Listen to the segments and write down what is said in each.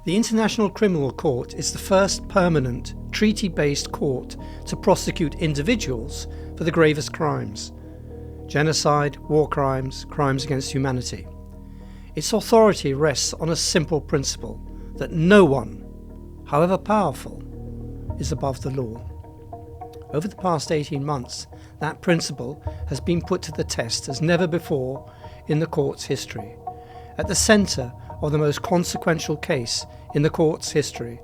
The International Criminal Court is the first permanent, treaty-based court to prosecute individuals for the gravest crimes: genocide, war crimes, crimes against humanity. Its authority rests on a simple principle that no one, however powerful, is above the law. Over the past 18 months, that principle has been put to the test as never before in the court's history. At the centre of the most consequential case in the court's history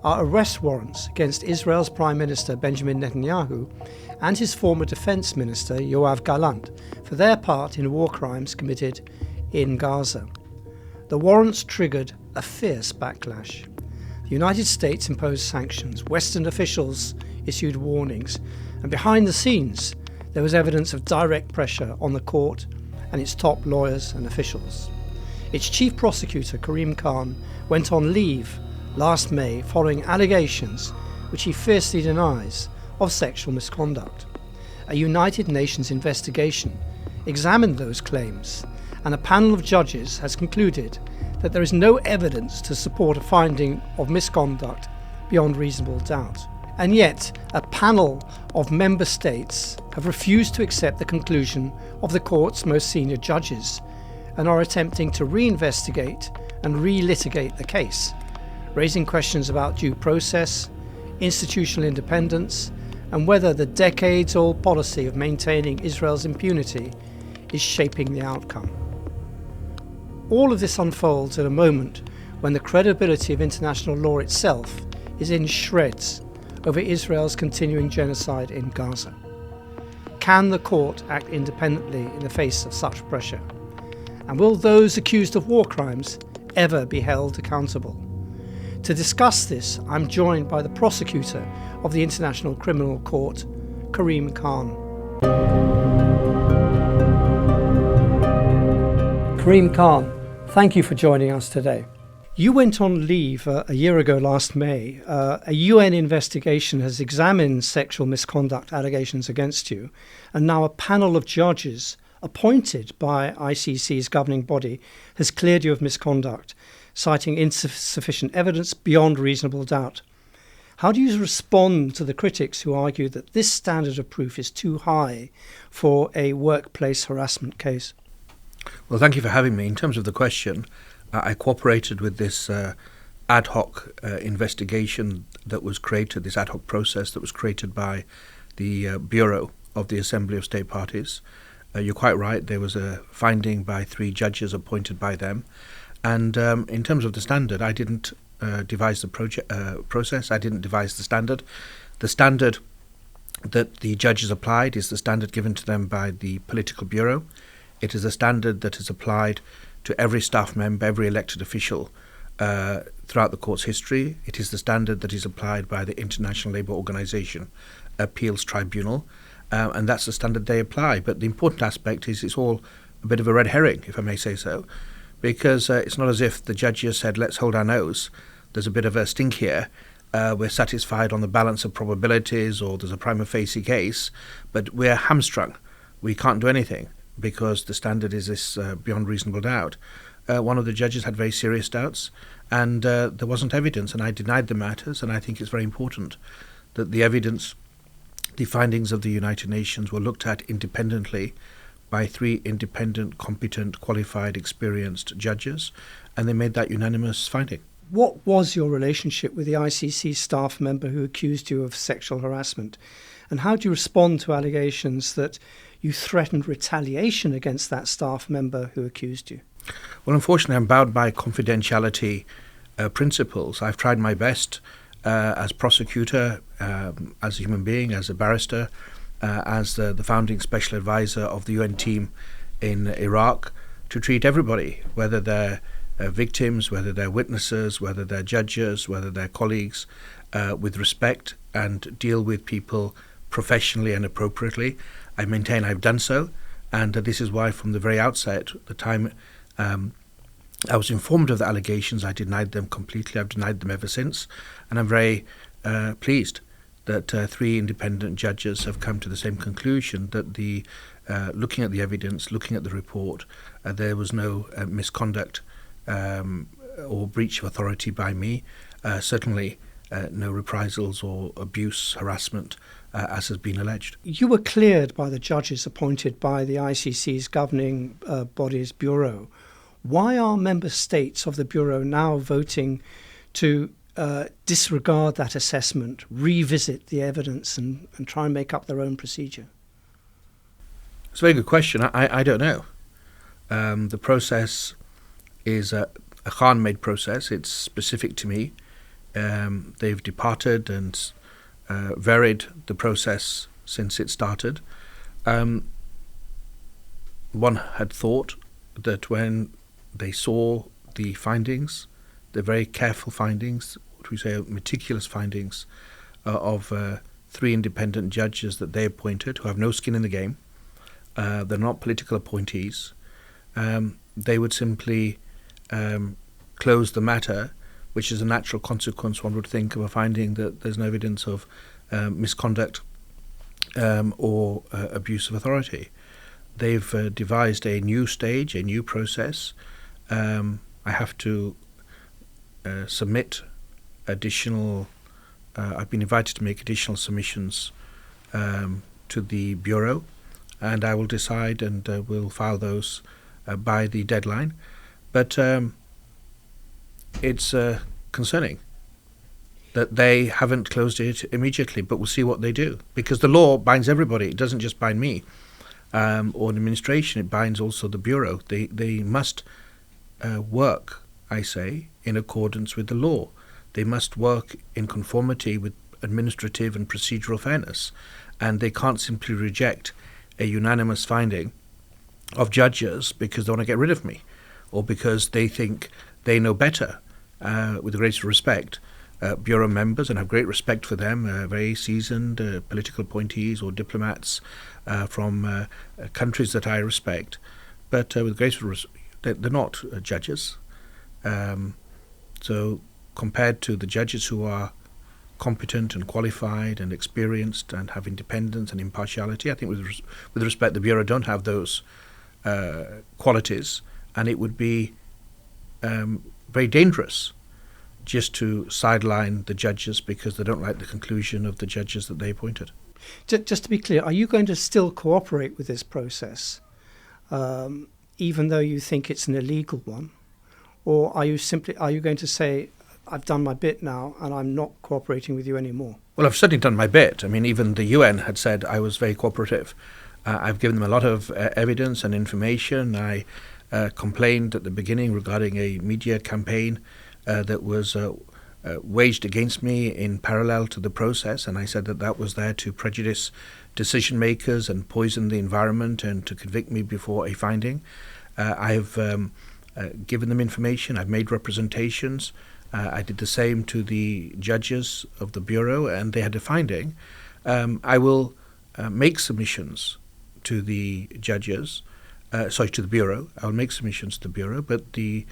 are arrest warrants against Israel's Prime Minister Benjamin Netanyahu and his former Defence Minister Yoav Gallant for their part in war crimes committed in Gaza. The warrants triggered a fierce backlash. The United States imposed sanctions, Western officials issued warnings, and behind the scenes there was evidence of direct pressure on the court and its top lawyers and officials. Its chief prosecutor, Karim Khan, went on leave last May following allegations, which he fiercely denies, of sexual misconduct. A United Nations investigation examined those claims, and a panel of judges has concluded that there is no evidence to support a finding of misconduct beyond reasonable doubt. And yet, a panel of member states have refused to accept the conclusion of the court's most senior judges and are attempting to reinvestigate and relitigate the case, raising questions about due process, institutional independence, and whether the decades-old policy of maintaining Israel's impunity is shaping the outcome. All of this unfolds at a moment when the credibility of international law itself is in shreds over Israel's continuing genocide in Gaza. Can the court act independently in the face of such pressure? And will those accused of war crimes ever be held accountable? To discuss this, I'm joined by the prosecutor of the International Criminal Court, Karim Khan. Karim Khan, thank you for joining us today. You went on leave a year ago last May. A UN investigation has examined sexual misconduct allegations against you, and now a panel of judges appointed by ICC's governing body has cleared you of misconduct, citing insufficient evidence beyond reasonable doubt. How do you respond to the critics who argue that this standard of proof is too high for a workplace harassment case? Well, thank you for having me. In terms of the question, I cooperated with this ad hoc investigation that was created, this ad hoc process that was created by the Bureau of the Assembly of State Parties. You're quite right, there was a finding by 3 judges appointed by them. And in terms of the standard, I didn't devise the process, I didn't devise the standard. The standard that the judges applied is the standard given to them by the Political Bureau. It is a standard that is applied to every staff member, every elected official throughout the court's history. It is the standard that is applied by the International Labour Organization Appeals Tribunal, and that's the standard they apply. But the important aspect is it's all a bit of a red herring, if I may say so, because it's not as if the judges said, let's hold our nose. There's a bit of a stink here. We're satisfied on the balance of probabilities, or there's a prima facie case, but we're hamstrung. We can't do anything because the standard is this beyond reasonable doubt. One of the judges had very serious doubts, and there wasn't evidence, and I denied the matters, and I think it's very important that the evidence, the findings of the United Nations were looked at independently by 3 independent, competent, qualified, experienced judges, and they made that unanimous finding. What was your relationship with the ICC staff member who accused you of sexual harassment? And how do you respond to allegations that you threatened retaliation against that staff member who accused you? Well, unfortunately, I'm bound by confidentiality principles. I've tried my best as prosecutor, as a human being, as a barrister, as the founding special advisor of the UN team in Iraq, to treat everybody, whether they're victims, whether they're witnesses, whether they're judges, whether they're colleagues, with respect, and deal with people professionally and appropriately. I maintain I've done so, and this is why from the very outset, the time I was informed of the allegations, I denied them completely. I've denied them ever since, and I'm very pleased that 3 independent judges have come to the same conclusion, that looking at the evidence, looking at the report, there was no misconduct or breach of authority by me. Certainly no reprisals or abuse, harassment, as has been alleged. You were cleared by the judges appointed by the ICC's governing body's bureau. Why are member states of the bureau now voting to disregard that assessment, revisit the evidence and try and make up their own procedure? It's a very good question. I don't know. The process is a Khan-made process. It's specific to me. They've departed and varied the process since it started. One had thought that when they saw the findings, the very careful findings, what we say meticulous findings, of 3 independent judges that they appointed who have no skin in the game, they're not political appointees, they would simply close the matter, which is a natural consequence, one would think, of a finding that there's no evidence of misconduct or abuse of authority. They've devised a new stage, a new process. I have to submit additional, I've been invited to make additional submissions to the Bureau, and I will decide and will file those by the deadline. But it's concerning that they haven't closed it immediately, but we'll see what they do. Because the law binds everybody. It doesn't just bind me or the administration, it binds also the Bureau. They must work, I say, in accordance with the law. They must work in conformity with administrative and procedural fairness, and they can't simply reject a unanimous finding of judges because they want to get rid of me or because they think they know better. With the greatest respect, Bureau members, and have great respect for them, very seasoned political appointees or diplomats from countries that I respect, but with great respect, they're not judges. So compared to the judges who are competent and qualified and experienced and have independence and impartiality, I think with respect, the Bureau don't have those qualities, and it would be very dangerous just to sideline the judges because they don't like the conclusion of the judges that they appointed. Just to be clear, are you going to still cooperate with this process, even though you think it's an illegal one? Or are you going to say, I've done my bit now and I'm not cooperating with you anymore? Well, I've certainly done my bit. I mean, even the UN had said I was very cooperative. I've given them a lot of evidence and information. I complained at the beginning regarding a media campaign that was waged against me in parallel to the process, and I said that was there to prejudice decision makers and poison the environment and to convict me before a finding. I've given them information. I've made representations. I did the same to the judges of the Bureau, and they had a finding. I will make submissions to the judges, to the Bureau. I will make submissions to the Bureau, but the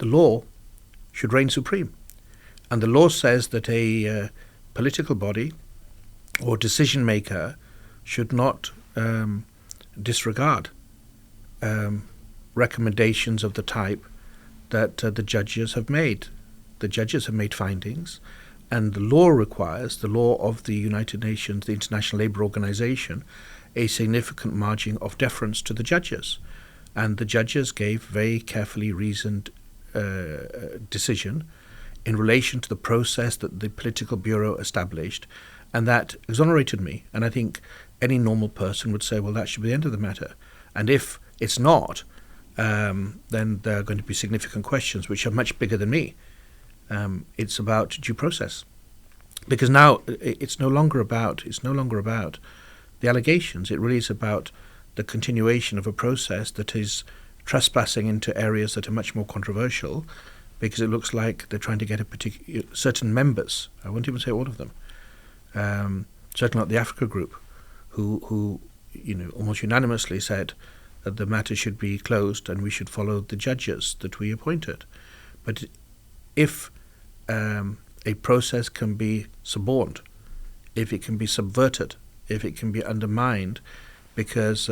law should reign supreme. And the law says that a political body or decision maker should not disregard recommendations of the type that the judges have made. The judges have made findings, and the law requires, the law of the United Nations, the International Labour Organization, a significant margin of deference to the judges. And the judges gave very carefully reasoned decision in relation to the process that the political bureau established, and that exonerated me. And I think any normal person would say, well, that should be the end of the matter. And if it's not, then there are going to be significant questions which are much bigger than me. It's about due process, because now it's no longer about the allegations. It really is about the continuation of a process that is trespassing into areas that are much more controversial, because it looks like they're trying to get certain members. I won't even say all of them. Certainly not the Africa group, who almost unanimously said that the matter should be closed and we should follow the judges that we appointed. But if a process can be suborned, if it can be subverted, if it can be undermined because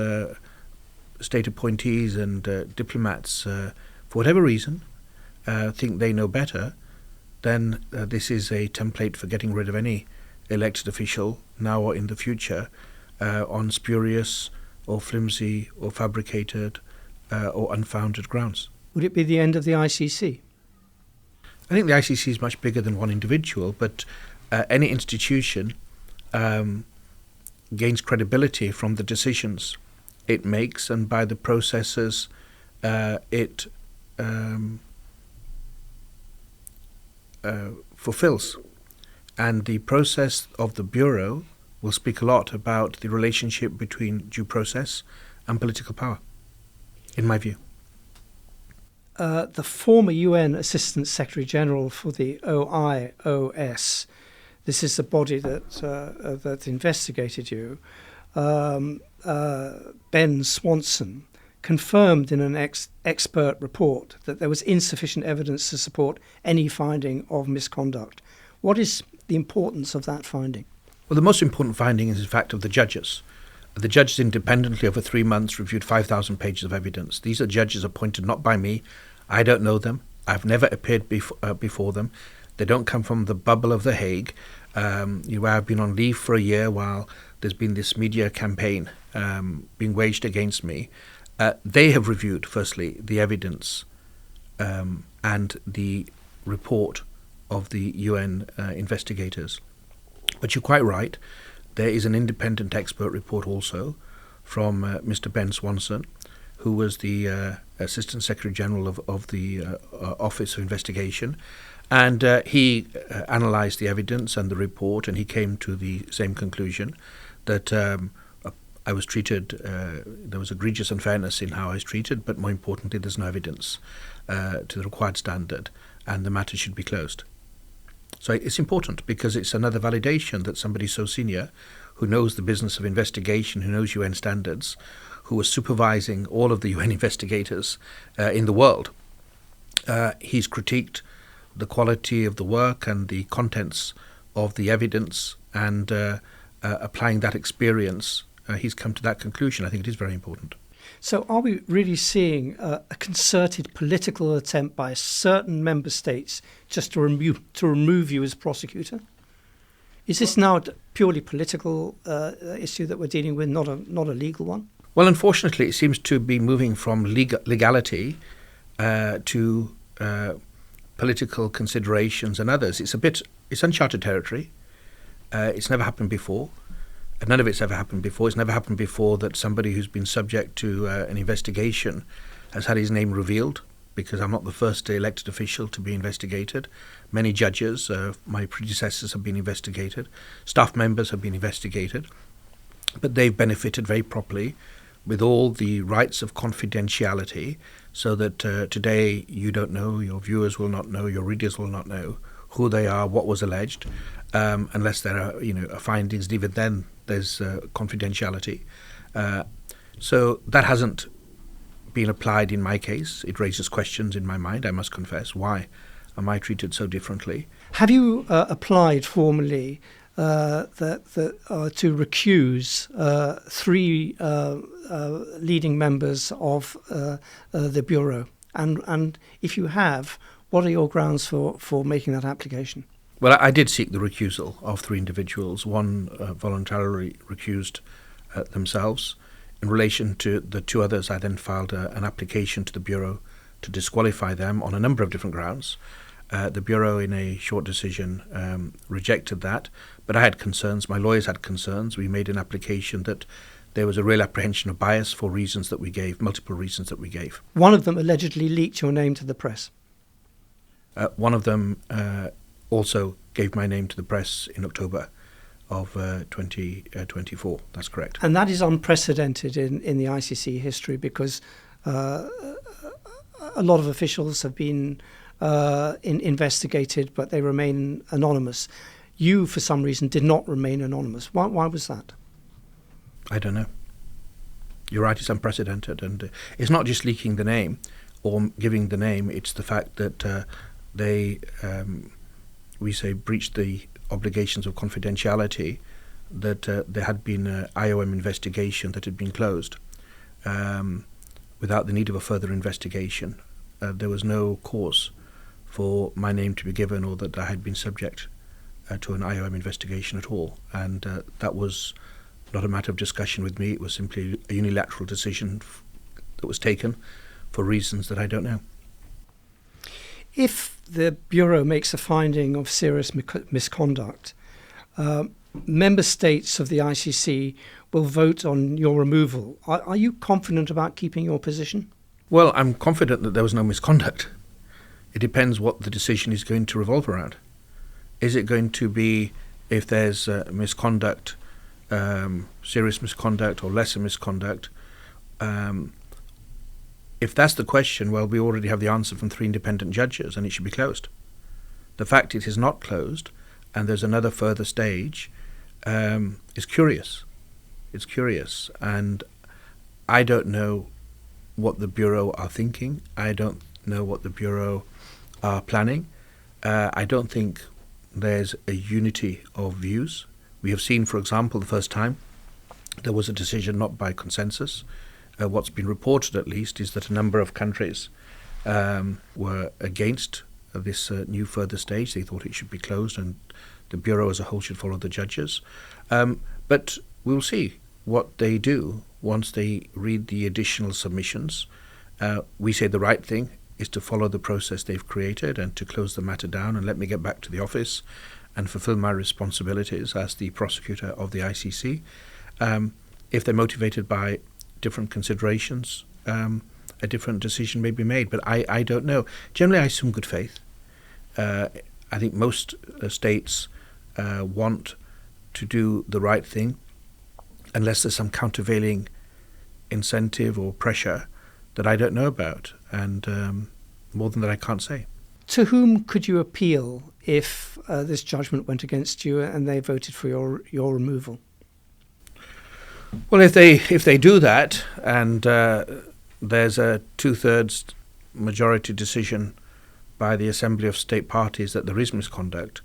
state appointees and diplomats for whatever reason, think they know better, then this is a template for getting rid of any elected official now or in the future on spurious or flimsy or fabricated or unfounded grounds. Would it be the end of the ICC? I think the ICC is much bigger than one individual, but any institution gains credibility from the decisions it makes and by the processes it fulfills. And the process of the Bureau will speak a lot about the relationship between due process and political power, in my view. The former UN Assistant Secretary General for the OIOS, this is the body that investigated you, Ben Swanson, confirmed in an expert report that there was insufficient evidence to support any finding of misconduct. What is the importance of that finding? Well, the most important finding is, in fact, of the judges. The judges independently over 3 months reviewed 5,000 pages of evidence. These are judges appointed not by me. I don't know them. I've never appeared before them. They don't come from the bubble of The Hague. I've been on leave for a year while there's been this media campaign being waged against me. They have reviewed, firstly, the evidence and the report of the UN investigators. But you're quite right. There is an independent expert report also from Mr. Ben Swanson, who was the Assistant Secretary General of the Office of Investigation. And he analysed the evidence and the report, and he came to the same conclusion that I was treated, there was egregious unfairness in how I was treated, but more importantly, there's no evidence to the required standard, and the matter should be closed. So it's important because it's another validation that somebody so senior, who knows the business of investigation, who knows UN standards, who was supervising all of the UN investigators in the world, he's critiqued the quality of the work and the contents of the evidence, and applying that experience, he's come to that conclusion. I think it is very important. So are we really seeing a concerted political attempt by certain member states just to remove you as prosecutor? Is this now a purely political issue that we're dealing with, not a legal one? Well, unfortunately, it seems to be moving from legality to political considerations and others. It's uncharted territory. It's never happened before. None of it's ever happened before. It's never happened before that somebody who's been subject to an investigation has had his name revealed, because I'm not the first elected official to be investigated. Many judges, my predecessors, have been investigated. Staff members have been investigated. But they've benefited very properly with all the rights of confidentiality, so that today you don't know, your viewers will not know, your readers will not know who they are, what was alleged, unless there are findings. And even then, there's confidentiality. So that hasn't been applied in my case. It raises questions in my mind, I must confess. Why am I treated so differently? Have you applied formally to recuse 3 leading members of the Bureau? And if you have, what are your grounds for making that application? Well, I did seek the recusal of 3 individuals. One voluntarily recused themselves. In relation to the 2 others, I then filed an application to the Bureau to disqualify them on a number of different grounds. The Bureau, in a short decision, rejected that. But I had concerns. My lawyers had concerns. We made an application that there was a real apprehension of bias for reasons that we gave, multiple reasons that we gave. One of them allegedly leaked your name to the press. One of them also gave my name to the press in October of 2024. That's correct. And that is unprecedented in the ICC history, because a lot of officials have been investigated, but they remain anonymous. You, for some reason, did not remain anonymous. Why was that? I don't know. You're right, it's unprecedented. And it's not just leaking the name or giving the name, it's the fact that they, we say, breached the obligations of confidentiality, that there had been an IOM investigation that had been closed without the need of a further investigation. there was no cause for my name to be given or that I had been subject to an IOM investigation at all. And that was not a matter of discussion with me. It was simply a unilateral decision that was taken for reasons that I don't know. If the Bureau makes a finding of serious misconduct, member states of the ICC will vote on your removal. Are you confident about keeping your position? Well, I'm confident that there was no misconduct. It depends what the decision is going to revolve around. Is it going to be, if there's misconduct, serious misconduct or lesser misconduct? If that's the question, well, we already have the answer from 3 independent judges, and it should be closed. The fact it is not closed, and there's another further stage, is curious. It's curious, and I don't know what the Bureau are thinking. I don't know what the Bureau are planning. I don't think there's a unity of views. We have seen, for example, the first time there was a decision not by consensus. What's been reported, at least, is that a number of countries were against this new further stage. They thought it should be closed and the Bureau as a whole should follow the judges. But we'll see what they do once they read the additional submissions. We say the right thing is to follow the process they've created and to close the matter down and let me get back to the office and fulfill my responsibilities as the prosecutor of the ICC. If they're motivated by different considerations, a different decision may be made, but I don't know. Generally, I assume good faith. I think most states want to do the right thing unless there's some countervailing incentive or pressure that I don't know about, and more than that I can't say. To whom could you appeal if this judgment went against you and they voted for your removal? Well, if they do that and there's a 2/3 majority decision by the Assembly of State Parties that there is misconduct,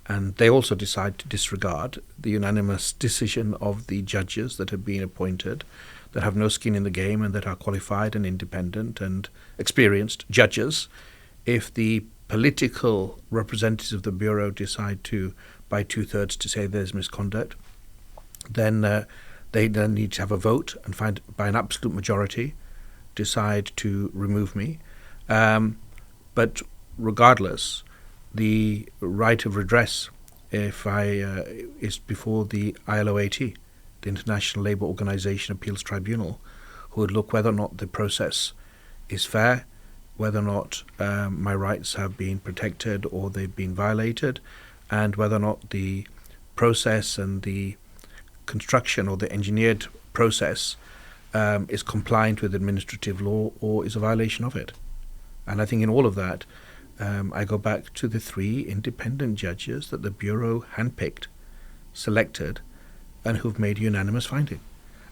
and they also decide to disregard the unanimous decision of the judges that have been appointed, that have no skin in the game and that are qualified and independent and experienced judges, if the political representatives of the Bureau decide to, by 2/3, to say there's misconduct, then they then need to have a vote and find, by an absolute majority, decide to remove me. But regardless, the right of redress, if is before the ILO-AT, the International Labour Organization Appeals Tribunal, who would look whether or not the process is fair, whether or not my rights have been protected or they've been violated, and whether or not the process and the construction or the engineered process is compliant with administrative law or is a violation of it. And I think in all of that, I go back to the 3 independent judges that the Bureau handpicked, selected, and who've made a unanimous finding.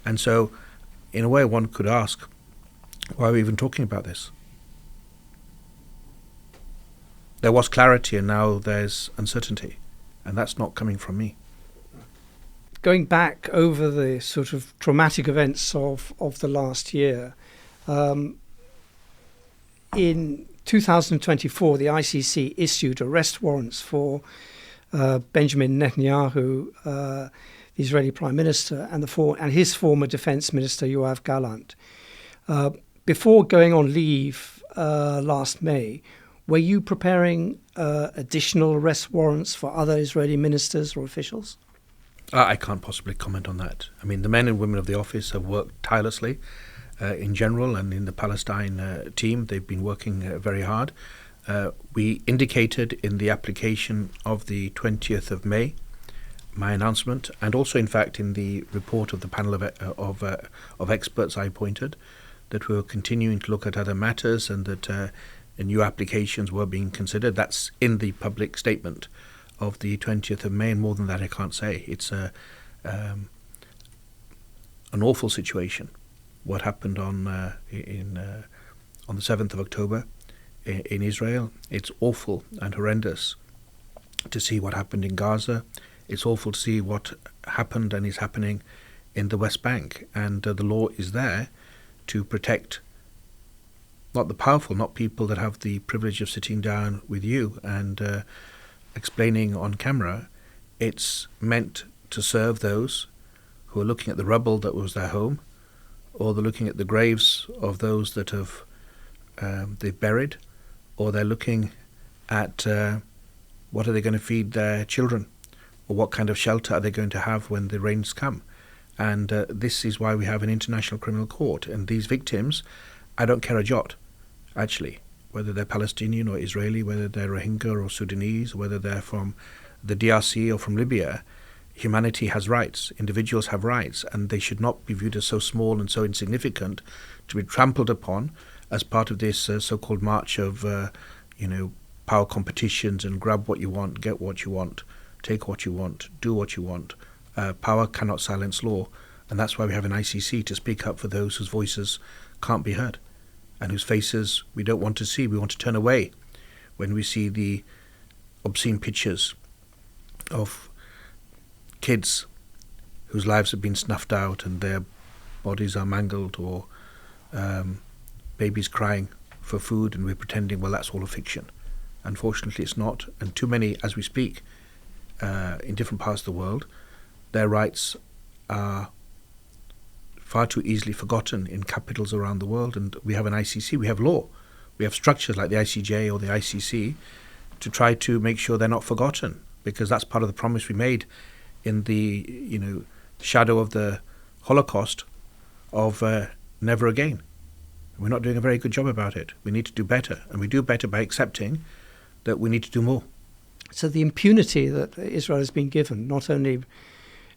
And so, in a way, one could ask, why are we even talking about this? There was clarity and now there's uncertainty, and that's not coming from me. Going back over the sort of traumatic events of the last year, in 2024, the ICC issued arrest warrants for Benjamin Netanyahu, the Israeli Prime Minister, and his former Defense Minister Yoav Gallant. Before going on leave last May, were you preparing additional arrest warrants for other Israeli ministers or officials? I can't possibly comment on that. I mean, the men and women of the office have worked tirelessly in general, and in the Palestine team, they've been working very hard. We indicated in the application of the 20th of May, my announcement, and also, in fact, in the report of the panel of experts I appointed, that we were continuing to look at other matters and that new applications were being considered. That's in the public statement of the 20th of May, and more than that I can't say. It's an awful situation. What happened on the 7th of October in Israel, it's awful and horrendous to see what happened in Gaza. It's awful to see what happened and is happening in the West Bank, and the law is there to protect not the powerful, not people that have the privilege of sitting down with you and explaining on camera. It's meant to serve those who are looking at the rubble that was their home, or they're looking at the graves of those that have they've buried, or they're looking at what are they going to feed their children, or what kind of shelter are they going to have when the rains come. And this is why we have an international criminal court. And these victims, I don't care a jot, actually, whether they're Palestinian or Israeli, whether they're Rohingya or Sudanese, whether they're from the DRC or from Libya. Humanity has rights, individuals have rights, and they should not be viewed as so small and so insignificant to be trampled upon as part of this so-called march of, power competitions and grab what you want, get what you want, take what you want, do what you want. Power cannot silence law, and that's why we have an ICC to speak up for those whose voices can't be heard and whose faces we don't want to see. We want to turn away when we see the obscene pictures of kids whose lives have been snuffed out and their bodies are mangled, or babies crying for food, and we're pretending, well, that's all a fiction. Unfortunately, it's not, and too many, as we speak, in different parts of the world, their rights are far too easily forgotten in capitals around the world. And we have an ICC, we have law, we have structures like the ICJ or the ICC to try to make sure they're not forgotten, because that's part of the promise we made in the shadow of the Holocaust of never again. We're not doing a very good job about it. We need to do better, and we do better by accepting that we need to do more. So the impunity that Israel has been given, not only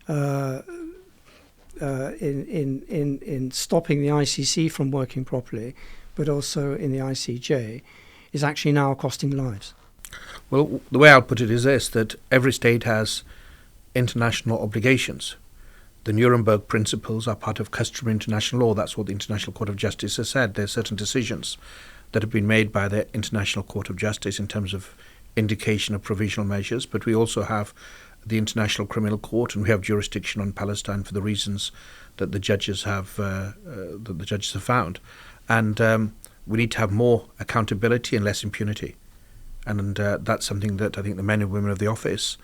in stopping the ICC from working properly, but also in the ICJ, is actually now costing lives. Well, the way I'll put it is this, that every state has international obligations. The Nuremberg principles are part of customary international law. That's what the International Court of Justice has said. There are certain decisions that have been made by the International Court of Justice in terms of indication of provisional measures, but we also have the International Criminal Court, and we have jurisdiction on Palestine for the reasons that the judges have found. And we need to have more accountability and less impunity. And that's something that I think the men and women of the office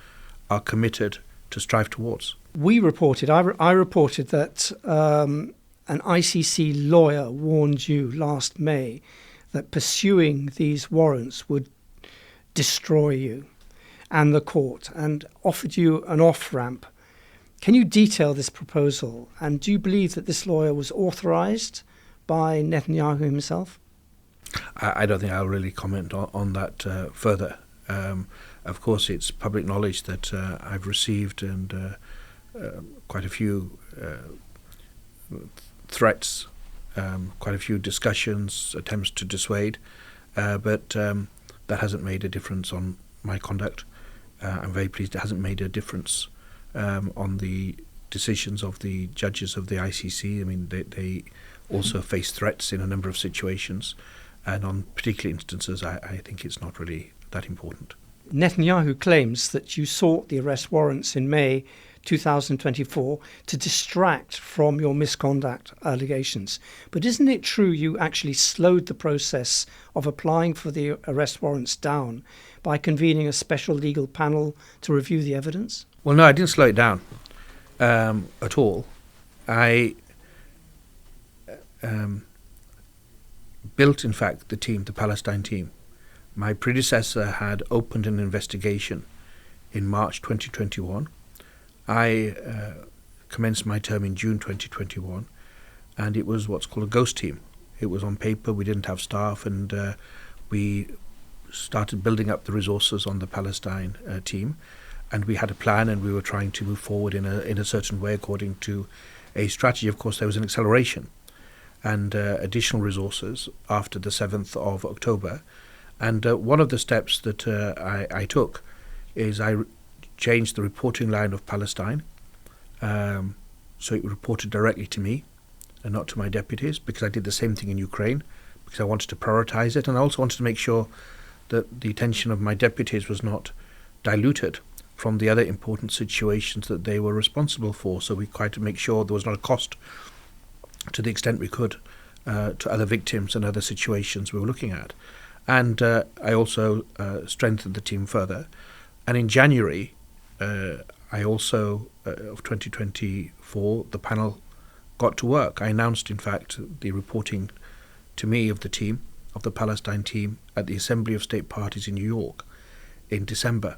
are committed to strive towards. I reported that an ICC lawyer warned you last May that pursuing these warrants would destroy you and the court, and offered you an off-ramp. Can you detail this proposal, and do you believe that this lawyer was authorized by Netanyahu himself? I don't think I'll really comment on that further. Of course, it's public knowledge that I've received quite a few threats, quite a few discussions, attempts to dissuade, but that hasn't made a difference on my conduct. I'm very pleased it hasn't made a difference on the decisions of the judges of the ICC. I mean, they also face threats in a number of situations, and on particular instances, I think it's not really that important. Netanyahu claims that you sought the arrest warrants in May 2024 to distract from your misconduct allegations. But isn't it true you actually slowed the process of applying for the arrest warrants down by convening a special legal panel to review the evidence? Well, no, I didn't slow it down at all. I built, in fact, the Palestine team. My predecessor had opened an investigation in March 2021. I commenced my term in June 2021, and it was what's called a ghost team. It was on paper, we didn't have staff, and we started building up the resources on the Palestine team, and we had a plan, and we were trying to move forward in a certain way according to a strategy. Of course, there was an acceleration and additional resources after the 7th of October. And one of the steps that I took is I changed the reporting line of Palestine, so it reported directly to me and not to my deputies, because I did the same thing in Ukraine, because I wanted to prioritize it, and I also wanted to make sure that the attention of my deputies was not diluted from the other important situations that they were responsible for. So we tried to make sure there was not a cost, to the extent we could, to other victims and other situations we were looking at. And I also strengthened the team further. And in January, I also, of 2024, the panel got to work. I announced, in fact, the reporting to me of the team, of the Palestine team, at the Assembly of State Parties in New York in December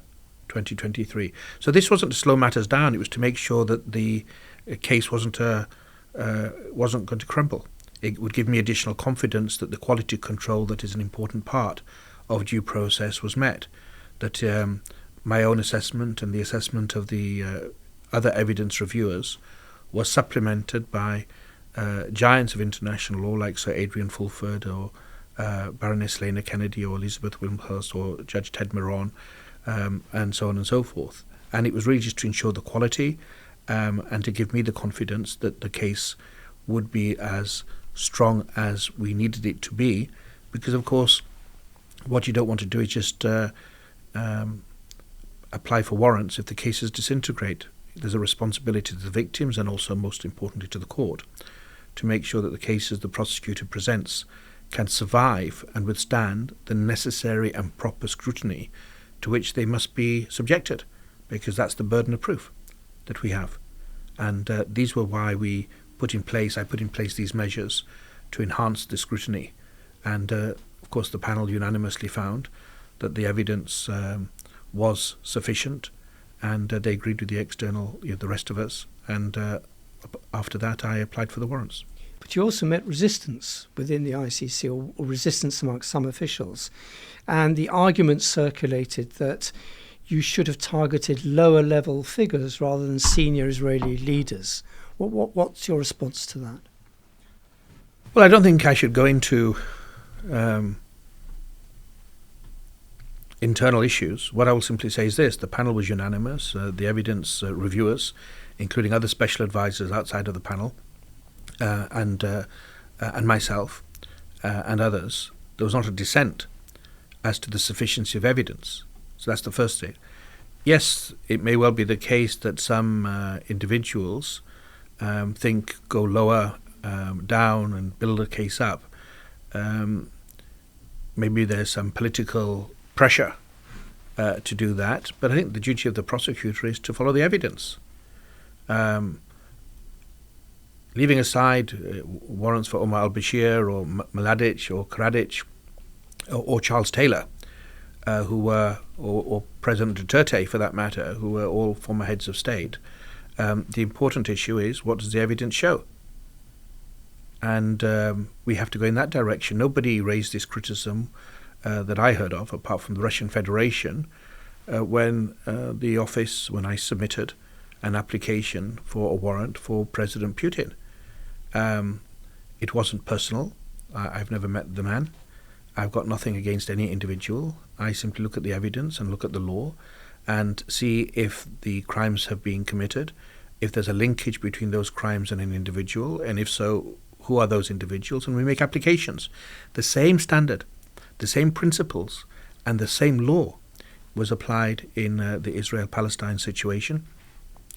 2023. So this wasn't to slow matters down. It was to make sure that the case wasn't going to crumble. It would give me additional confidence that the quality control that is an important part of due process was met, that my own assessment and the assessment of the other evidence reviewers was supplemented by giants of international law like Sir Adrian Fulford or Baroness Lena Kennedy or Elizabeth Wilmshurst or Judge Ted Moran, and so on and so forth. And it was really just to ensure the quality and to give me the confidence that the case would be as strong as we needed it to be, because of course what you don't want to do is just apply for warrants if the cases disintegrate. There's a responsibility to the victims and also, most importantly, to the court to make sure that the cases the prosecutor presents can survive and withstand the necessary and proper scrutiny to which they must be subjected, because that's the burden of proof that we have. And these were why I put in place these measures to enhance the scrutiny. And of course the panel unanimously found that the evidence was sufficient, and they agreed with the rest of us. And after that I applied for the warrants. But you also met resistance within the ICC, or resistance amongst some officials. And the argument circulated that you should have targeted lower level figures rather than senior Israeli leaders. What's your response to that? Well, I don't think I should go into internal issues. What I will simply say is this: the panel was unanimous. The evidence reviewers, including other special advisors outside of the panel, and myself and others, there was not a dissent as to the sufficiency of evidence. So that's the first thing. Yes, it may well be the case that some individuals think go lower down and build a case up. Maybe there's some political pressure to do that, but I think the duty of the prosecutor is to follow the evidence. Leaving aside warrants for Omar al-Bashir or Mladic or Karadzic or Charles Taylor, who were, or President Duterte for that matter, who were all former heads of state, the important issue is, what does the evidence show? And we have to go in that direction. Nobody raised this criticism that I heard of, apart from the Russian Federation, when I submitted an application for a warrant for President Putin. It wasn't personal. I've never met the man. I've got nothing against any individual. I simply look at the evidence and look at the law and see if the crimes have been committed, if there's a linkage between those crimes and an individual, and if so, who are those individuals, and we make applications. The same standard, the same principles, and the same law was applied in the Israel-Palestine situation,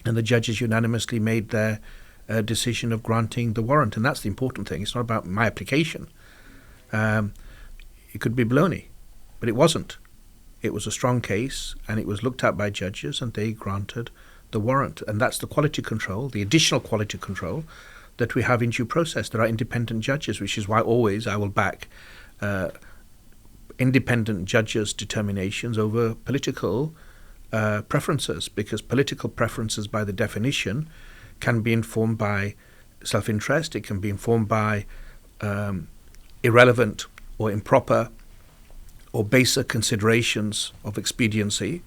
and the judges unanimously made their decision of granting the warrant, and that's the important thing. It's not about my application. It could be baloney, but it wasn't. It was a strong case, and it was looked at by judges, and they granted the warrant. And that's the quality control, the additional quality control that we have in due process. There are independent judges, which is why always I will back independent judges' determinations over political preferences, because political preferences, by the definition, can be informed by self-interest. It can be informed by irrelevant or improper or baser considerations of expediency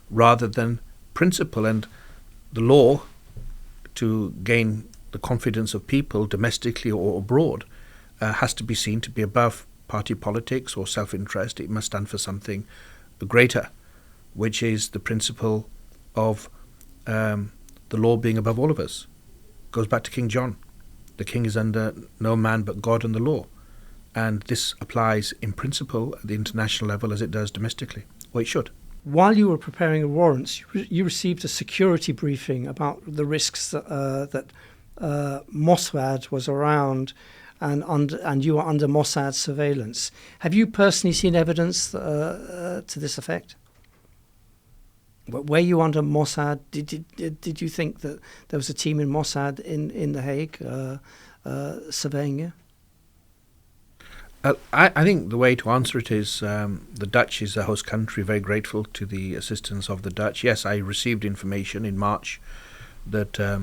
rather than principle. And the law, to gain the confidence of people domestically or abroad, has to be seen to be above party politics or self-interest. It must stand for something greater, which is the principle of the law being above all of us. Goes back to King John. The king is under no man but God and the law. And this applies in principle at the international level as it does domestically, or it should. While you were preparing the warrants, you received a security briefing about the risks that Mossad was around and you are under Mossad surveillance. Have you personally seen evidence to this effect? Were you under Mossad? Did you think that there was a team in Mossad in The Hague surveying you? I think the way to answer it is the Dutch is the host country, very grateful to the assistance of the Dutch. Yes, I received information in March that I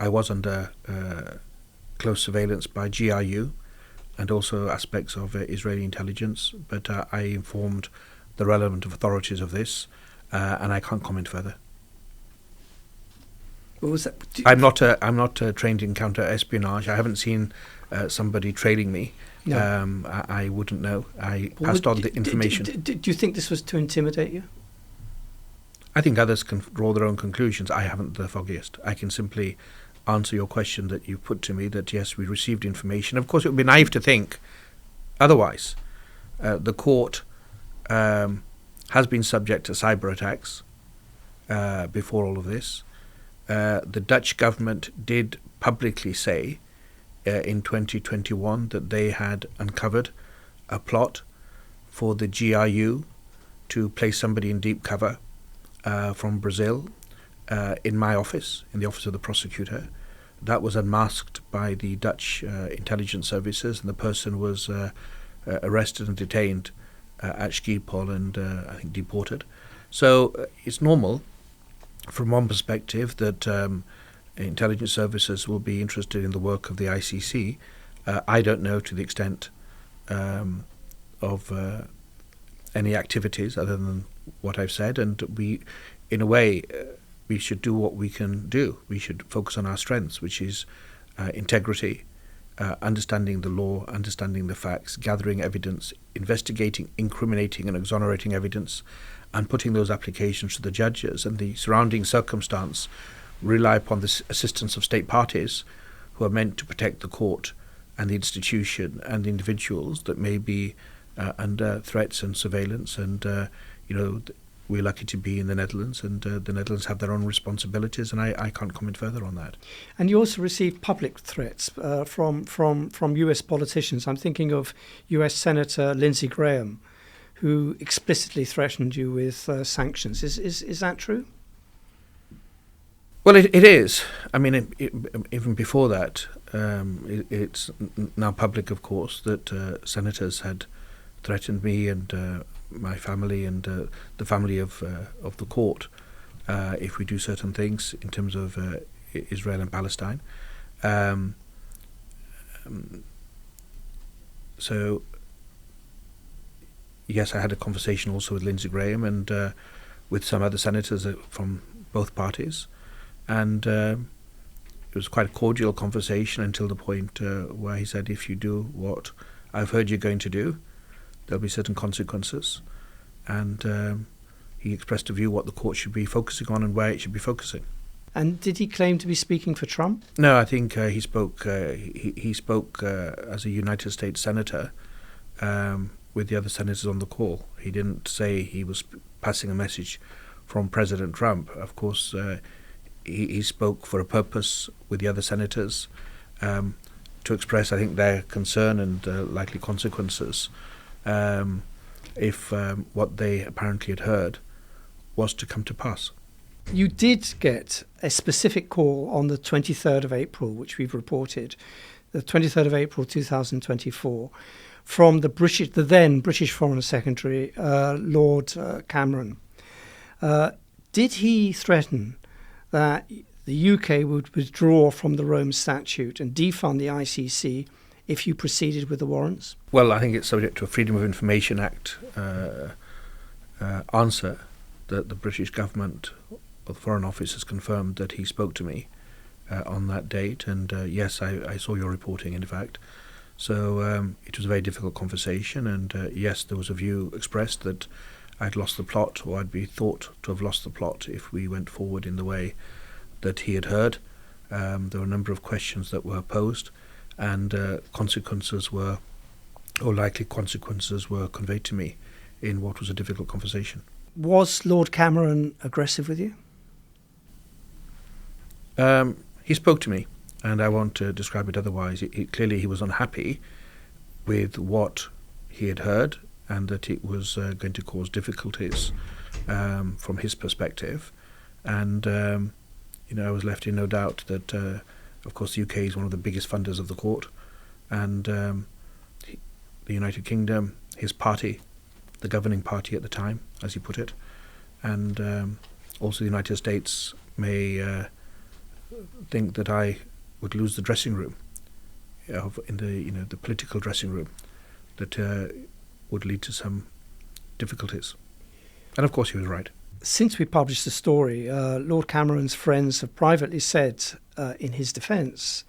was under close surveillance by GRU and also aspects of Israeli intelligence, but I informed the relevant authorities of this, and I can't comment further. What was that? I'm not trained in counter-espionage. I haven't seen somebody trailing me. No. I wouldn't know. I passed on the information. Do you think this was to intimidate you? I think others can draw their own conclusions. I haven't the foggiest. I can simply answer your question that you put to me, that yes, we received information. Of course, it would be naive to think otherwise. The court has been subject to cyber attacks before all of this. The Dutch government did publicly say in 2021 that they had uncovered a plot for the GRU to place somebody in deep cover from Brazil in my office, in the office of the prosecutor. That was unmasked by the Dutch intelligence services, and the person was arrested and detained at Schiphol and I think deported. So it's normal from one perspective that intelligence services will be interested in the work of the ICC. I don't know to the extent of any activities other than what I've said, and we, in a way, we should do what we can do. We should focus on our strengths, which is integrity, understanding the law, understanding the facts, gathering evidence, investigating, incriminating and exonerating evidence, and putting those applications to the judges. And the surrounding circumstance rely upon the assistance of state parties who are meant to protect the court and the institution and the individuals that may be under threats and surveillance. And, we're lucky to be in the Netherlands, and the Netherlands have their own responsibilities, and I can't comment further on that. And you also received public threats from US politicians. I'm thinking of US Senator Lindsey Graham, who explicitly threatened you with sanctions. Is that true? Well, it is. I mean, even before that, it's now public, of course, that senators had threatened me and my family and the family of the court if we do certain things in terms of Israel and Palestine. So, yes, I had a conversation also with Lindsey Graham and with some other senators from both parties. And it was quite a cordial conversation until the point where he said, if you do what I've heard you're going to do, there'll be certain consequences. And he expressed a view what the court should be focusing on and where it should be focusing. And did he claim to be speaking for Trump? No, I think he spoke. He spoke as a United States senator with the other senators on the call. He didn't say he was passing a message from President Trump. Of course, he spoke for a purpose with the other senators to express, I think, their concern and likely consequences if what they apparently had heard was to come to pass. You did get a specific call on the 23rd of April, which we've reported, the 23rd of April 2024, from the then British Foreign Secretary, Lord Cameron. Did he threaten that the UK would withdraw from the Rome Statute and defund the ICC if you proceeded with the warrants? Well, I think it's subject to a Freedom of Information Act answer that the British government or the Foreign Office has confirmed that he spoke to me on that date. And yes, I saw your reporting, in fact. So it was a very difficult conversation. And yes, there was a view expressed that I'd lost the plot, or I'd be thought to have lost the plot if we went forward in the way that he had heard. There were a number of questions that were posed, and consequences were, or likely consequences were conveyed to me in what was a difficult conversation. Was Lord Cameron aggressive with you? He spoke to me. and I won't describe it otherwise. Clearly he was unhappy with what he had heard, and that it was going to cause difficulties from his perspective. And I was left in no doubt that, of course, the UK is one of the biggest funders of the court, and the United Kingdom, his party, the governing party at the time, as he put it, and also the United States may think that I would lose the dressing room, in the political dressing room, that would lead to some difficulties. And of course he was right. Since we published the story, Lord Cameron's friends have privately said in his defence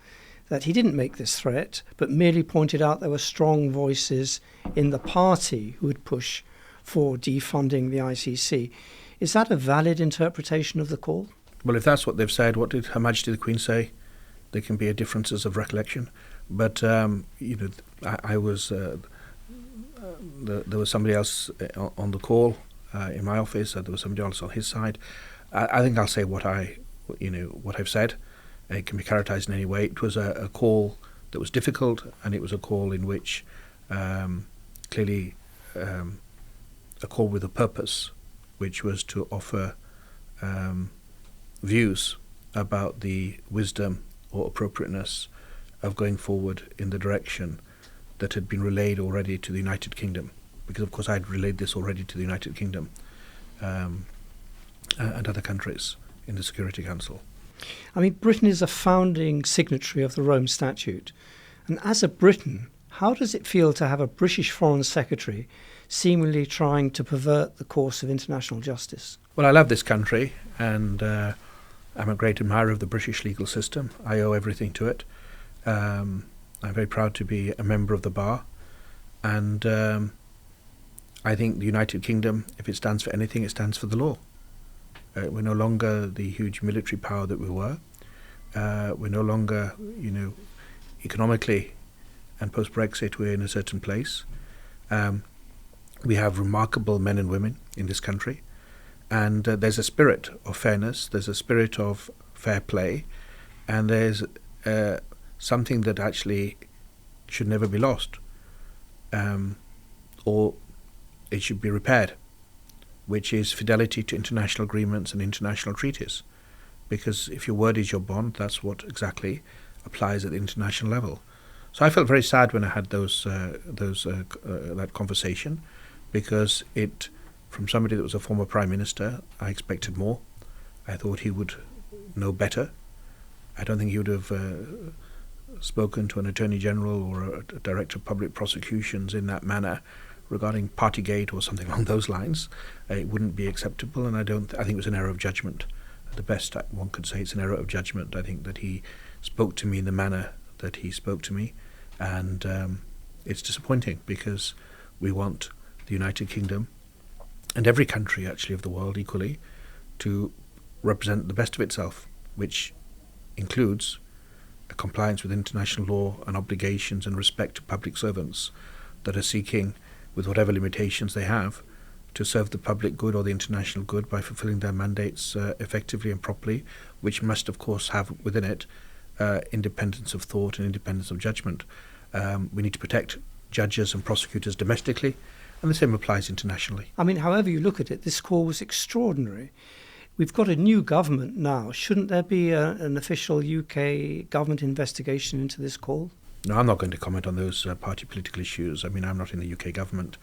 that he didn't make this threat, but merely pointed out there were strong voices in the party who would push for defunding the ICC. Is that a valid interpretation of the call? Well, if that's what they've said, what did Her Majesty the Queen say? There can be differences of recollection. But, I was... there was somebody else on the call in my office. There was somebody else on his side. I think I'll say what I've said. It can be characterised in any way. It was a call that was difficult, and it was a call in which clearly a call with a purpose, which was to offer views about the wisdom or appropriateness of going forward in the direction that had been relayed already to the United Kingdom, because of course I'd relayed this already to the United Kingdom and other countries in the Security Council. I mean, Britain is a founding signatory of the Rome Statute, and as a Briton, how does it feel to have a British Foreign Secretary seemingly trying to pervert the course of international justice? Well, I love this country, and I'm a great admirer of the British legal system. I owe everything to it. I'm very proud to be a member of the bar, and I think the United Kingdom, if it stands for anything, it stands for the law. We're no longer the huge military power that we were. We're no longer, economically, and post-Brexit, we're in a certain place. We have remarkable men and women in this country, and there's a spirit of fairness, there's a spirit of fair play, and there's something that actually should never be lost, or it should be repaired, which is fidelity to international agreements and international treaties. Because if your word is your bond, that's what exactly applies at the international level. So I felt very sad when I had that conversation, because from somebody that was a former Prime Minister, I expected more. I thought he would know better. I don't think he would have spoken to an Attorney General or a Director of Public Prosecutions in that manner regarding Partygate or something along those lines. It wouldn't be acceptable, and I think it was an error of judgment. At the best one could say it's an error of judgment. I think that he spoke to me in the manner that he spoke to me, and it's disappointing, because we want the United Kingdom and every country actually of the world equally to represent the best of itself, which includes a compliance with international law and obligations and respect to public servants that are seeking, with whatever limitations they have, to serve the public good or the international good by fulfilling their mandates effectively and properly, which must of course have within it independence of thought and independence of judgment. We need to protect judges and prosecutors domestically, and the same applies internationally. I mean, however you look at it, this call was extraordinary. We've got a new government now. Shouldn't there be an official UK government investigation into this call? No, I'm not going to comment on those party political issues. I mean, I'm not in the UK government.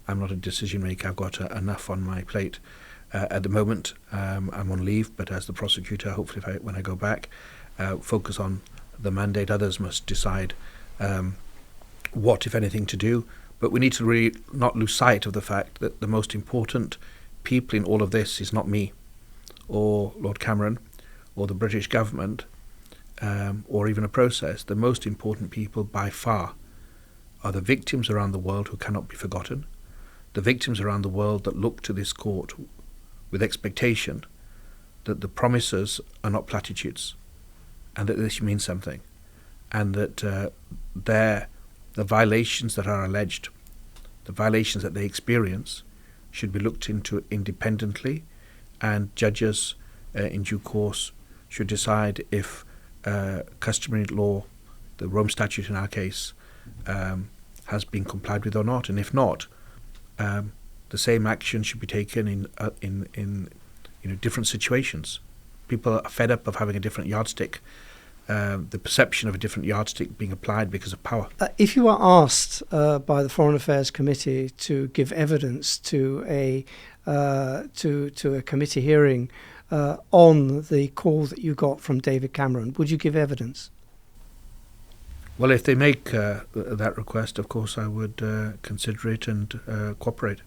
I'm not a decision maker. I've got enough on my plate at the moment. I'm on leave, but as the prosecutor, hopefully when I go back, focus on the mandate. Others must decide what, if anything, to do. But we need to really not lose sight of the fact that the most important people in all of this is not me or Lord Cameron or the British government or even a process. The most important people by far are the victims around the world who cannot be forgotten, the victims around the world that look to this court with expectation that the promises are not platitudes, and that this means something, and that the violations that are alleged, the violations that they experience, should be looked into independently, and judges in due course should decide if customary law, the Rome Statute in our case, has been complied with or not, and if not, the same action should be taken in different situations. People are fed up of having a different yardstick, the perception of a different yardstick being applied because of power. If you are asked by the Foreign Affairs Committee to give evidence to a committee hearing on the call that you got from David Cameron, would you give evidence? Well, if they make that request, of course I would consider it and cooperate.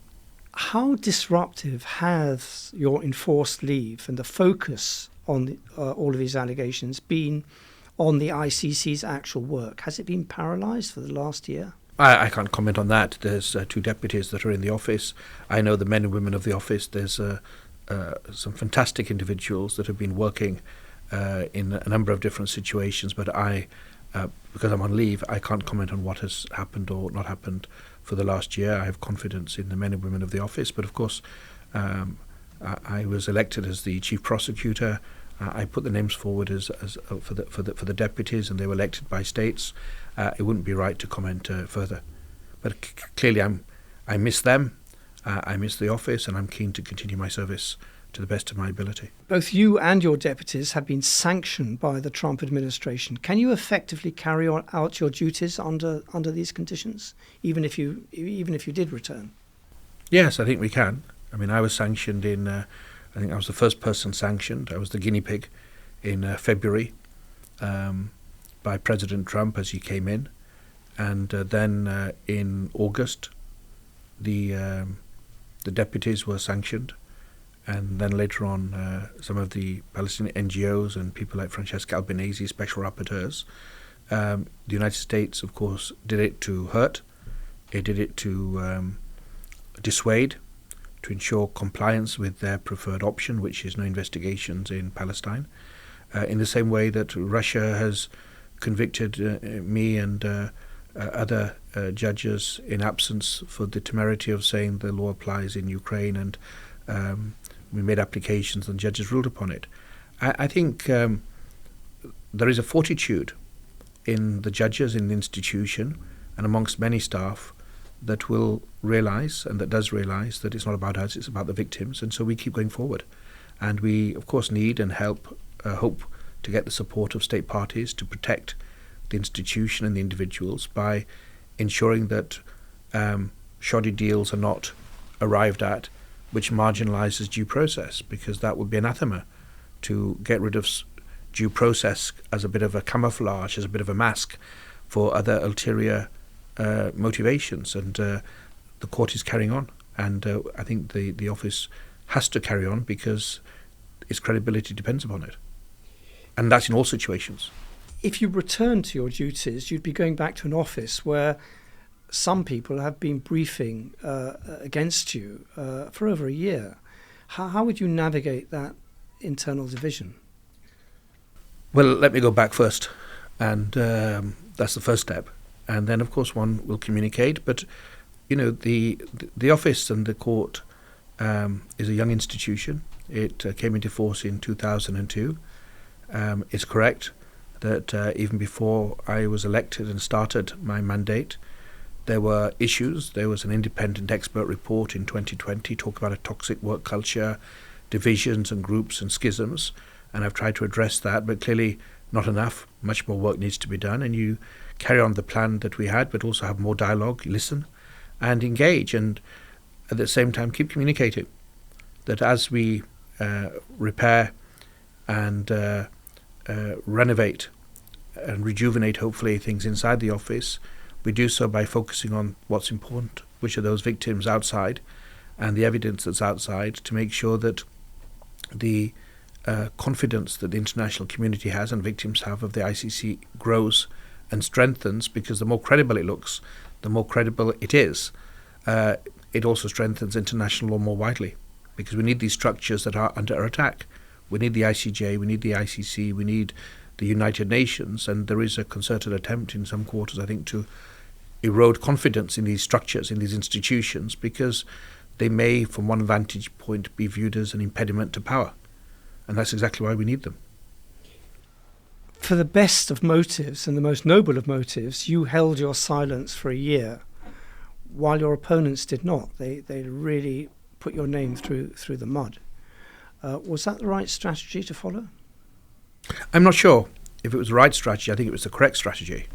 How disruptive has your enforced leave and the focus on all of these allegations been on the ICC's actual work? Has it been paralysed for the last year? I can't comment on that. There's 2 deputies that are in the office. I know the men and women of the office. There's some fantastic individuals that have been working in a number of different situations, but because I'm on leave, I can't comment on what has happened or not happened for the last year. I have confidence in the men and women of the office, but of course I was elected as the chief prosecutor. I put the names forward for the deputies, and they were elected by states. It wouldn't be right to comment further, but clearly I miss them. I miss the office, and I'm keen to continue my service to the best of my ability. Both you and your deputies have been sanctioned by the Trump administration. Can you effectively carry out your duties under these conditions, even if you did return? Yes, I think we can. I mean, I was sanctioned I think I was the first person sanctioned. I was the guinea pig in February by President Trump as he came in, and then in August the deputies were sanctioned. And then later on, some of the Palestinian NGOs and people like Francesca Albanese, special rapporteurs. The United States, of course, did it to hurt. It did it to dissuade, to ensure compliance with their preferred option, which is no investigations in Palestine. In the same way that Russia has convicted me and other judges in absence for the temerity of saying the law applies in Ukraine, and we made applications and judges ruled upon it. I think there is a fortitude in the judges in the institution and amongst many staff that will realise, and that does realise, that it's not about us, it's about the victims, and so we keep going forward. And we, of course, need and hope to get the support of state parties to protect the institution and the individuals by ensuring that shoddy deals are not arrived at which marginalises due process, because that would be anathema to get rid of due process as a bit of a camouflage, as a bit of a mask for other ulterior motivations. And the court is carrying on, and I think the office has to carry on because its credibility depends upon it. And that's in all situations. If you return to your duties, you'd be going back to an office where some people have been briefing against you for over a year. How would you navigate that internal division? Well, let me go back first, and that's the first step. And then, of course, one will communicate. But, the office and the court is a young institution. It came into force in 2002. It's correct that even before I was elected and started my mandate, there were issues. There was an independent expert report in 2020 talking about a toxic work culture, divisions and groups and schisms, and I've tried to address that, but clearly not enough. Much more work needs to be done, and you carry on the plan that we had, but also have more dialogue, listen and engage, and at the same time keep communicating. That as we repair and renovate and rejuvenate, hopefully, things inside the office, we do so by focusing on what's important, which are those victims outside and the evidence that's outside, to make sure that the confidence that the international community has and victims have of the ICC grows and strengthens, because the more credible it looks, the more credible it is. It also strengthens international law more widely, because we need these structures that are under attack. We need the ICJ, we need the ICC, we need the United Nations, and there is a concerted attempt in some quarters, I think, to erode confidence in these structures, in these institutions, because they may, from one vantage point, be viewed as an impediment to power. And that's exactly why we need them. for the best of motives and the most noble of motives, you held your silence for a year, while your opponents did not. They really put your name through the mud. Was that the right strategy to follow? I'm not sure if it was the right strategy. I think it was the correct strategy.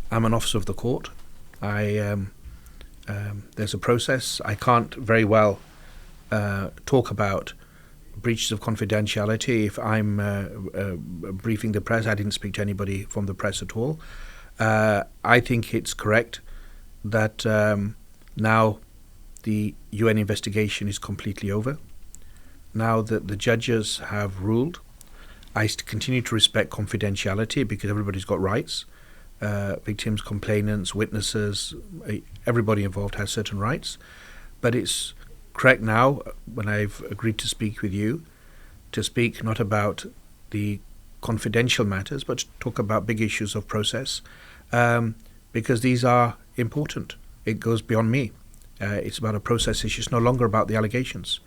I'm an officer of the court. There's a process. I can't very well talk about breaches of confidentiality if I'm briefing the press. I didn't speak to anybody from the press at all. I think it's correct that now the UN investigation is completely over. Now that the judges have ruled, I continue to respect confidentiality because everybody's got rights. Victims, complainants, witnesses, everybody involved has certain rights. But it's correct now, when I've agreed to speak with you, to speak not about the confidential matters, but to talk about big issues of process, because these are important. It goes beyond me. It's about a process issue. It's no longer about the allegations.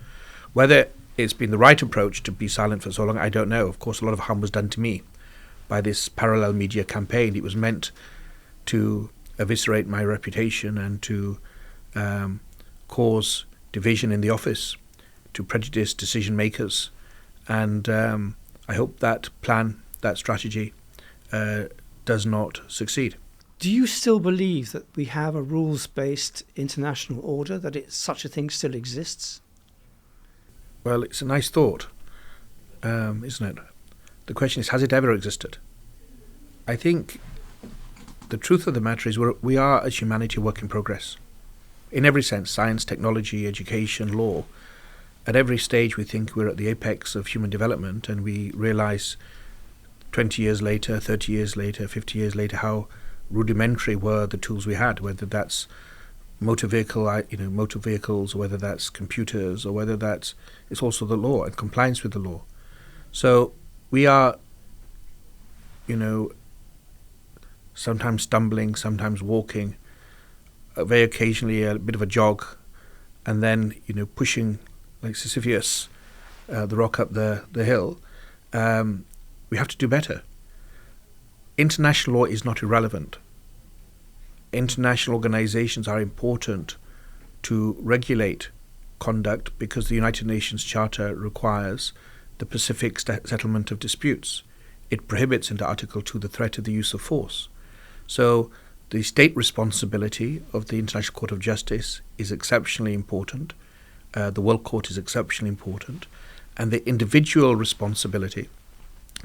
Whether it's been the right approach to be silent for so long, I don't know. Of course, a lot of harm was done to me by this parallel media campaign. It was meant to eviscerate my reputation and to cause division in the office, to prejudice decision makers. And I hope that plan, that strategy, does not succeed. Do you still believe that we have a rules-based international order, that such a thing still exists? Well, it's a nice thought, isn't it? The question is, has it ever existed? I think the truth of the matter is we are, as humanity, a work in progress. In every sense, science, technology, education, law. At every stage we think we're at the apex of human development, and we realise 20 years later, 30 years later, 50 years later, how rudimentary were the tools we had, whether that's motor vehicles, or whether that's computers, or whether it's also the law and compliance with the law. So we are, sometimes stumbling, sometimes walking, very occasionally a bit of a jog, and then, pushing like Sisyphus, the rock up the hill. We have to do better. International law is not irrelevant. International organizations are important to regulate conduct because the United Nations Charter requires the pacific settlement of disputes. It prohibits, under Article 2, the threat of the use of force. So the state responsibility of the International Court of Justice is exceptionally important. The World Court is exceptionally important. And the individual responsibility,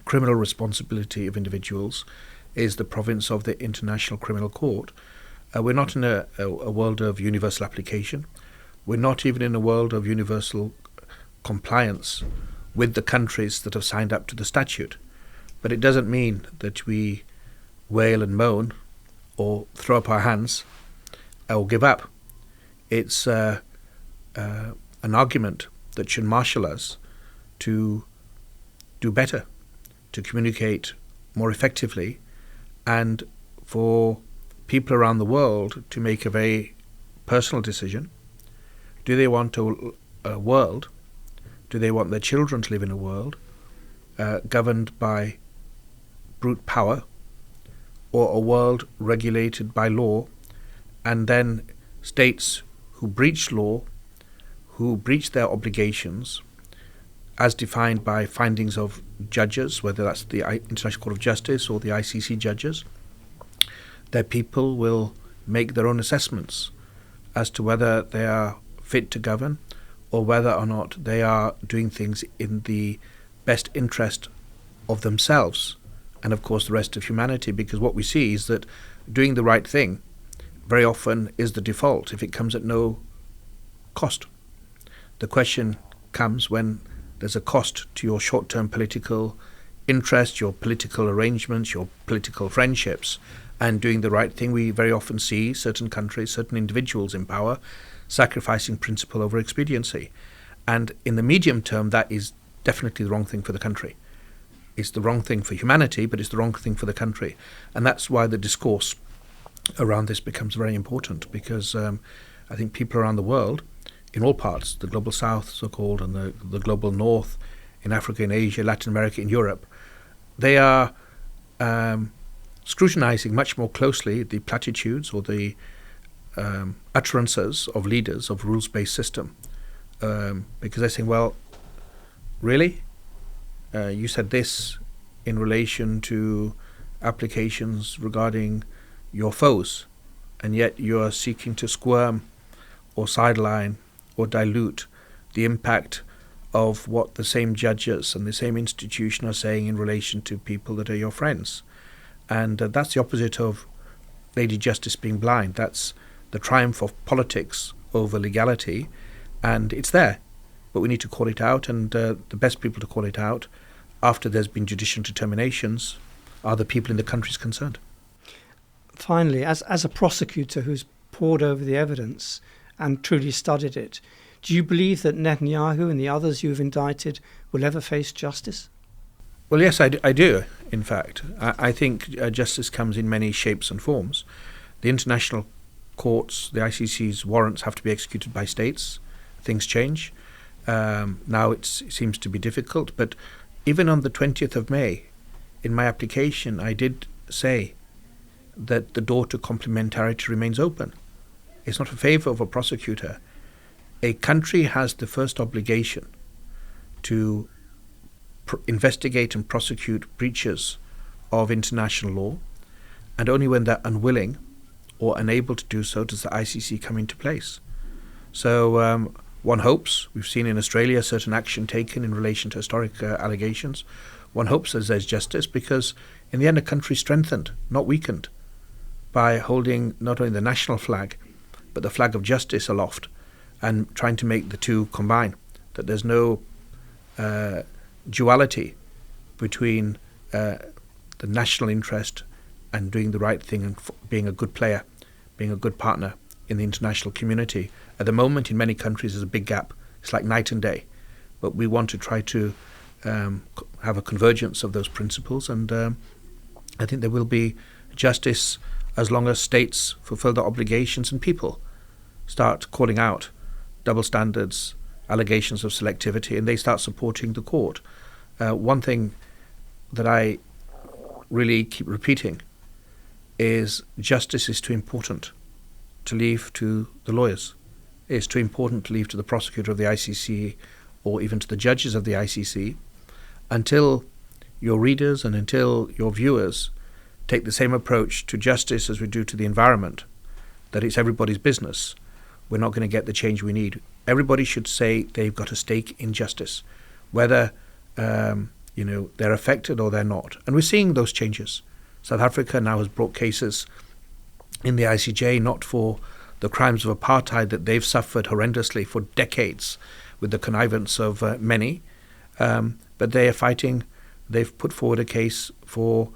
criminal responsibility of individuals, is the province of the International Criminal Court. We're not in a world of universal application. We're not even in a world of universal compliance with the countries that have signed up to the statute. But it doesn't mean that we wail and moan or throw up our hands or give up. It's an argument that should marshal us to do better, to communicate more effectively, and for people around the world to make a very personal decision. Do they want a world? Do they want their children to live in a world governed by brute power, or a world regulated by law, and then states who breach law, who breach their obligations as defined by findings of judges, whether that's the International Court of Justice or the ICC judges, their people will make their own assessments as to whether they are fit to govern or whether or not they are doing things in the best interest of themselves and, of course, the rest of humanity. Because what we see is that doing the right thing very often is the default if it comes at no cost. The question comes when there's a cost to your short-term political interest, your political arrangements, your political friendships, and doing the right thing. We very often see certain countries, certain individuals in power sacrificing principle over expediency. And in the medium term, that is definitely the wrong thing for the country. It's the wrong thing for humanity, but it's the wrong thing for the country. And that's why the discourse around this becomes very important, because I think people around the world, in all parts, the global south, so-called, and the global north, in Africa, in Asia, Latin America, in Europe, they are scrutinizing much more closely the platitudes or the utterances of leaders of rules-based system, because they're saying, well, really? You said this in relation to applications regarding your foes, and yet you are seeking to squirm or sideline or dilute the impact of what the same judges and the same institution are saying in relation to people that are your friends. And that's the opposite of Lady Justice being blind. That's the triumph of politics over legality, and it's there. But we need to call it out, and the best people to call it out after there's been judicial determinations are the people in the countries concerned. Finally, as a prosecutor who's pored over the evidence and truly studied it, do you believe that Netanyahu and the others you've indicted will ever face justice? Well, yes, I do, in fact. I think justice comes in many shapes and forms. The international courts, the ICC's warrants have to be executed by states. Things change. Now it seems to be difficult, but even on the 20th of May, in my application, I did say that the door to complementarity remains open. It's not a favour of a prosecutor. A country has the first obligation to investigate and prosecute breaches of international law, and only when they're unwilling or unable to do so does the ICC come into place. So one hopes, we've seen in Australia certain action taken in relation to historic allegations, one hopes that there's justice, because in the end a country strengthened, not weakened, by holding not only the national flag but the flag of justice aloft and trying to make the two combine, that there's no duality between the national interest and doing the right thing and being a good player, being a good partner in the international community. At the moment, in many countries, there's a big gap. It's like night and day. But we want to try to have a convergence of those principles, and I think there will be justice as long as states fulfill their obligations and people start calling out double standards, allegations of selectivity, and they start supporting the court. One thing that I really keep repeating is justice is too important to leave to the lawyers. It's too important to leave to the prosecutor of the ICC or even to the judges of the ICC. Until your readers and until your viewers take the same approach to justice as we do to the environment, that it's everybody's business, we're not going to get the change we need. Everybody should say they've got a stake in justice, whether they're affected or they're not. And we're seeing those changes. South Africa now has brought cases in the ICJ not for the crimes of apartheid that they've suffered horrendously for decades with the connivance of many, but they are fighting. They've put forward a case for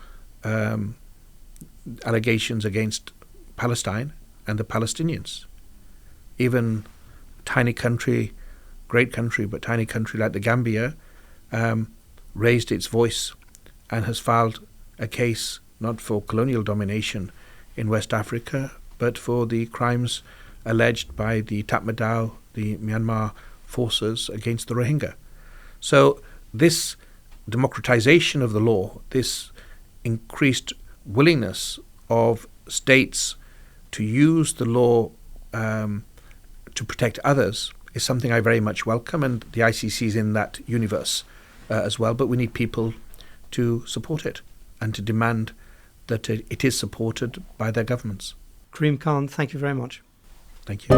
allegations against Palestine and the Palestinians. Even tiny country, great country, but tiny country like the Gambia raised its voice and has filed a case not for colonial domination in West Africa, but for the crimes alleged by the Tatmadaw, the Myanmar forces against the Rohingya. So this democratization of the law, this increased willingness of states to use the law to protect others is something I very much welcome, and the ICC is in that universe as well, but we need people to support it and to demand that it is supported by their governments. Karim Khan, thank you very much. Thank you.